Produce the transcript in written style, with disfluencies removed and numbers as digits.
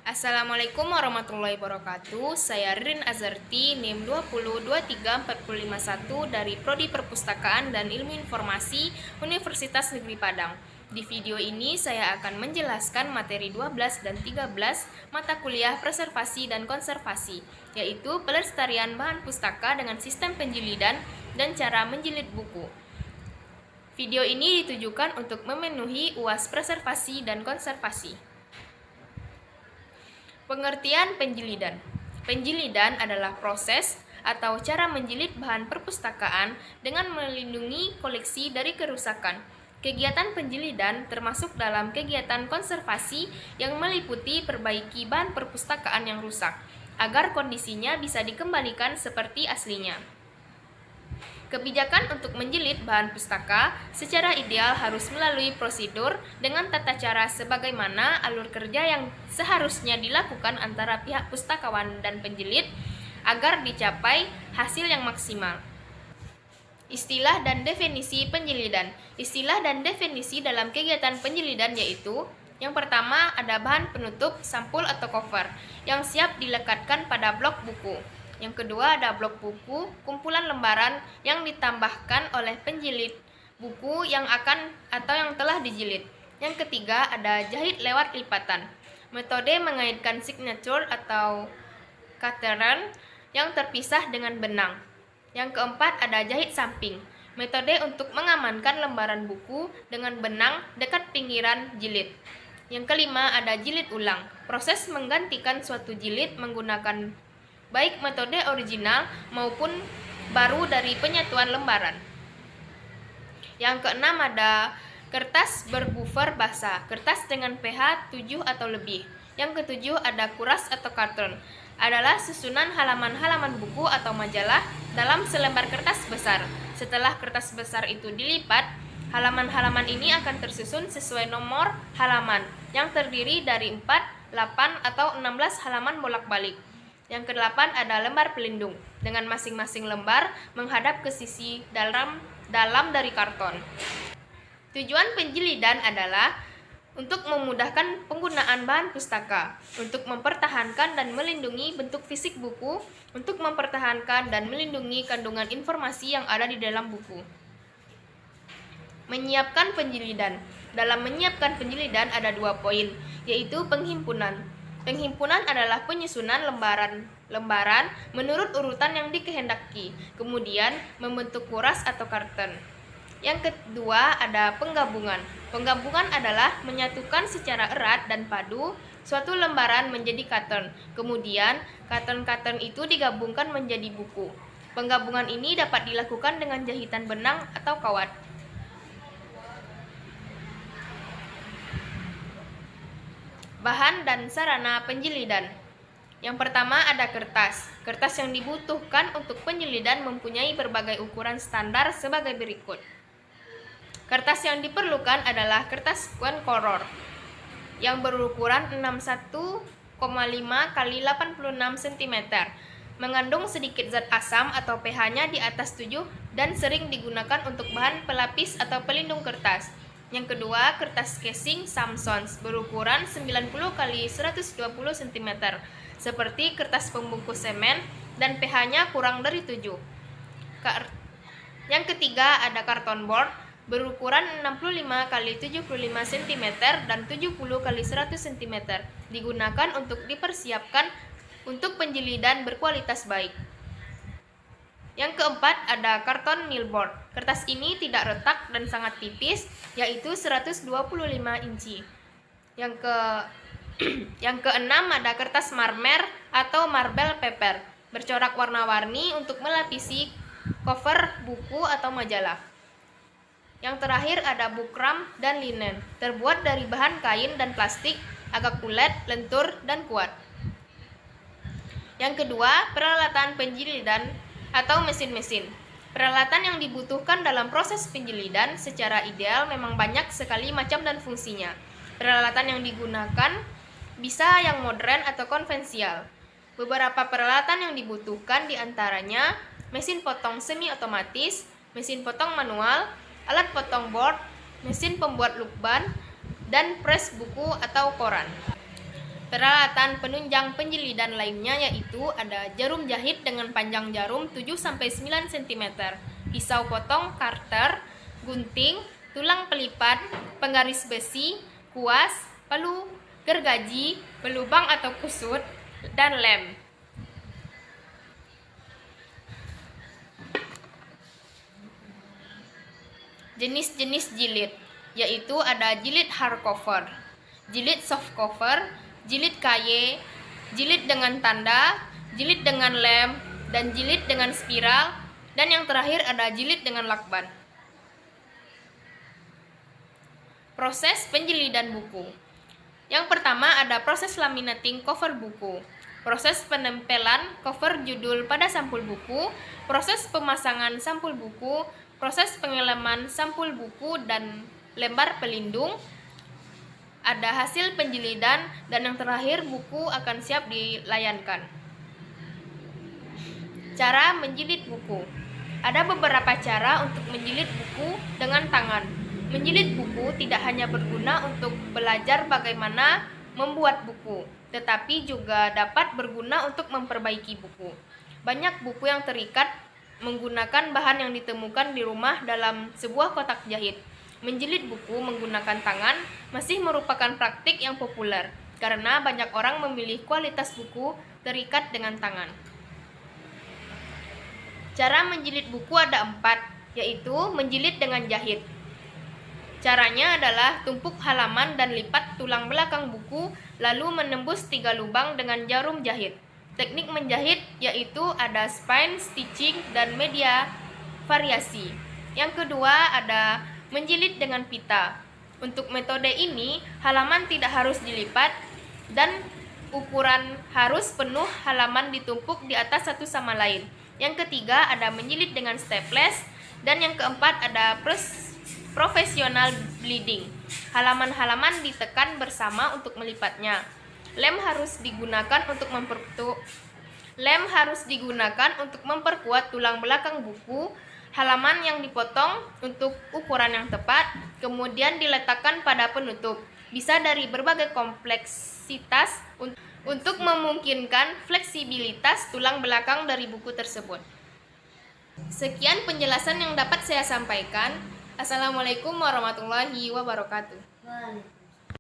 Assalamualaikum warahmatullahi wabarakatuh. Saya Ririn Azarti, NIM 2023451 dari Prodi Perpustakaan dan Ilmu Informasi Universitas Negeri Padang. Di video ini saya akan menjelaskan materi 12 dan 13 mata kuliah preservasi dan konservasi, yaitu pelestarian bahan pustaka dengan sistem penjilidan dan cara menjilid buku. Video ini ditujukan untuk memenuhi UAS preservasi dan konservasi. Pengertian penjilidan. Penjilidan adalah proses atau cara menjilid bahan perpustakaan dengan melindungi koleksi dari kerusakan. Kegiatan penjilidan termasuk dalam kegiatan konservasi yang meliputi perbaiki bahan perpustakaan yang rusak, agar kondisinya bisa dikembalikan seperti aslinya. Kebijakan untuk menjilid bahan pustaka secara ideal harus melalui prosedur dengan tata cara sebagaimana alur kerja yang seharusnya dilakukan antara pihak pustakawan dan penjilid agar dicapai hasil yang maksimal. Istilah dan definisi penjilidan. Istilah dan definisi dalam kegiatan penjilidan yaitu: yang pertama, ada bahan penutup, sampul atau cover yang siap dilekatkan pada blok buku. Yang kedua, ada blok buku, kumpulan lembaran yang ditambahkan oleh penjilid buku yang akan atau yang telah dijilid. Yang ketiga, ada jahit lewat lipatan, metode mengaitkan signature atau kateran yang terpisah dengan benang. Yang keempat, ada jahit samping, metode untuk mengamankan lembaran buku dengan benang dekat pinggiran jilid. Yang kelima, ada jilid ulang, proses menggantikan suatu jilid menggunakan baik metode original maupun baru dari penyatuan lembaran. Yang keenam, ada kertas berbuffer basah, kertas dengan pH 7 atau lebih. Yang ketujuh, ada kuras atau karton, adalah susunan halaman-halaman buku atau majalah dalam selembar kertas besar. Setelah kertas besar itu dilipat, halaman-halaman ini akan tersusun sesuai nomor halaman yang terdiri dari 4, 8, atau 16 halaman bolak-balik. Yang kedelapan, ada lembar pelindung dengan masing-masing lembar menghadap ke sisi dalam dari karton. Tujuan penjilidan adalah untuk memudahkan penggunaan bahan pustaka, untuk mempertahankan dan melindungi bentuk fisik buku, untuk mempertahankan dan melindungi kandungan informasi yang ada di dalam buku. Menyiapkan penjilidan. Dalam menyiapkan penjilidan ada 2 poin, yaitu penghimpunan. Penghimpunan adalah penyusunan lembaran menurut urutan yang dikehendaki, kemudian membentuk kuras atau karton. Yang kedua, ada penggabungan. Penggabungan adalah menyatukan secara erat dan padu suatu lembaran menjadi karton, kemudian karton-karton itu digabungkan menjadi buku. Penggabungan ini dapat dilakukan dengan jahitan benang atau kawat. Bahan dan sarana penjilidan. Yang pertama, ada kertas. Kertas yang dibutuhkan untuk penjilidan mempunyai berbagai ukuran standar sebagai berikut. Kertas yang diperlukan adalah kertas Quencolor yang berukuran 61,5 x 86 cm, mengandung sedikit zat asam atau pH-nya di atas 7 dan sering digunakan untuk bahan pelapis atau pelindung kertas. Yang kedua, kertas casing Samsons berukuran 90 x 120 cm, seperti kertas pembungkus semen dan pH-nya kurang dari 7. Yang ketiga, ada karton board berukuran 65 x 75 cm dan 70 x 100 cm, digunakan untuk dipersiapkan untuk penjilidan berkualitas baik. Yang keempat, ada karton millboard. Kertas ini tidak retak dan sangat tipis, yaitu 125 inci. Yang keenam, ada kertas marmer atau marble paper, bercorak warna-warni untuk melapisi cover buku atau majalah. Yang terakhir, ada bukram dan linen, terbuat dari bahan kain dan plastik, agak ulet, lentur, dan kuat. Yang kedua, peralatan penjilidan atau mesin-mesin. Peralatan yang dibutuhkan dalam proses penjilidan secara ideal memang banyak sekali macam dan fungsinya. Peralatan yang digunakan bisa yang modern atau konvensional. Beberapa peralatan yang dibutuhkan diantaranya mesin potong semi otomatis, mesin potong manual, alat potong board, mesin pembuat lukban, dan pres buku atau koran. Peralatan penunjang penjilidan lainnya yaitu ada jarum jahit dengan panjang jarum 7-9 cm, pisau potong Carter, gunting, tulang pelipat, penggaris besi, kuas, palu gergaji, pelubang atau kusut, dan lem. Jenis-jenis jilid yaitu ada jilid hardcover, jilid softcover, jilid kaye, jilid dengan tanda, jilid dengan lem, dan jilid dengan spiral, dan yang terakhir ada jilid dengan lakban. Proses penjilidan buku. Yang pertama ada proses laminating cover buku, proses penempelan cover judul pada sampul buku, proses pemasangan sampul buku, proses pengeleman sampul buku dan lembar pelindung, ada hasil penjilidan, dan yang terakhir buku akan siap dilayankan. Cara menjilid buku. Ada beberapa cara untuk menjilid buku dengan tangan. Menjilid buku tidak hanya berguna untuk belajar bagaimana membuat buku, tetapi juga dapat berguna untuk memperbaiki buku. Banyak buku yang terikat menggunakan bahan yang ditemukan di rumah dalam sebuah kotak jahit. Menjilid buku menggunakan tangan masih merupakan praktik yang populer karena banyak orang memilih kualitas buku terikat dengan tangan. Cara menjilid buku ada 4, yaitu menjilid dengan jahit. Caranya adalah tumpuk halaman dan lipat tulang belakang buku, lalu menembus 3 lubang dengan jarum jahit. Teknik menjahit yaitu ada spine, stitching, dan media variasi. Yang kedua ada menjilid dengan pita. Untuk metode ini, halaman tidak harus dilipat dan ukuran harus penuh halaman ditumpuk di atas satu sama lain. Yang ketiga ada menjilid dengan staples, dan yang keempat ada professional bleeding. Halaman-halaman ditekan bersama untuk melipatnya. Lem harus digunakan untuk memperkuat tulang belakang buku. Halaman yang dipotong untuk ukuran yang tepat, kemudian diletakkan pada penutup. Bisa dari berbagai kompleksitas untuk memungkinkan fleksibilitas tulang belakang dari buku tersebut. Sekian penjelasan yang dapat saya sampaikan. Assalamualaikum warahmatullahi wabarakatuh.